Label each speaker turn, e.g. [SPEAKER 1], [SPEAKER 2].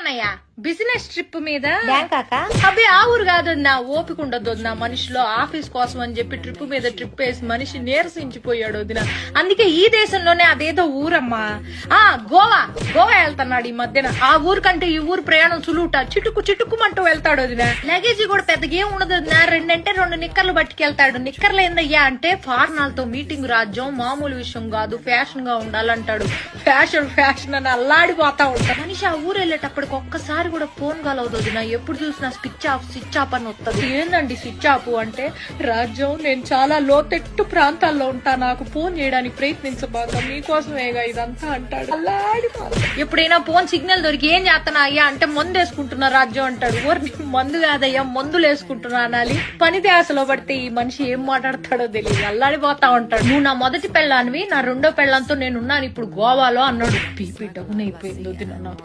[SPEAKER 1] అన్నయ్య business trip మీద
[SPEAKER 2] బ్యాంకాక
[SPEAKER 1] అబ్బే ఆ ఊరు కాదన్నా ఓపిక ఉండదు వదిన మనిషిలో ఆఫీస్ కోసం అని చెప్పి ట్రిప్ మీద ట్రిప్ వేసి మనిషి నీరసించిపోయాడు వదిన. అందుకే ఈ దేశంలోనే అదేదో ఊరమ్మా గోవా వెళ్తున్నాడు ఈ మధ్యన. ఆ ఊరు కంటే ఈ ఊరు ప్రయాణం సులువుట చిటుక్కుమంటూ వెళ్తాడు వదిన. లగేజ్ కూడా పెద్దగా ఏం ఉండదు వదిన. 2 నిక్కర్లు పట్టుకెళ్తాడు. నిక్కర్లు ఏందయ్యా అంటే ఫారినర్లతో మీటింగ్ రాజ్యం మామూలు విషయం కాదు, ఫ్యాషన్ గా ఉండాలంటాడు. ఫ్యాషన్ అని అల్లాడిపోతా ఉంటాడు మనిషి. ఆ ఊరు వెళ్ళేటప్పటికి ఒక్కసారి కూడా ఫోన్ కలవదు నా. ఎప్పుడు చూసినా స్విచ్ ఆఫ్ అని వస్తుంది. ఏందండి స్విచ్ ఆఫ్ అంటే, రాజ్యం నేను చాలా లోతెట్టు ప్రాంతాల్లో ఉంటా, నాకు ఫోన్ చేయడానికి ప్రయత్నించబాక, మీకోసమేగా ఇదంతా అంటాడు. ఎప్పుడైనా ఫోన్ సిగ్నల్ దొరికి ఏం చేస్తానా అయ్యా అంటే మందు వేసుకుంటున్నా రాజ్యం అంటాడు. మందు కాదయ్యా మందులు వేసుకుంటున్నా అనాలి. పని ధ్యాసలో పడితే ఈ మనిషి ఏం మాట్లాడతాడో తెలియదు, అల్లాడిపోతా ఉంటాడు. నువ్వు నా మొదటి పెళ్ళానివి, నా రెండో పెళ్ళంతో నేనున్నాను ఇప్పుడు గోవాలో అన్నాడు. బీపీ డౌన్ అయిపోయింది వదిన నాకు.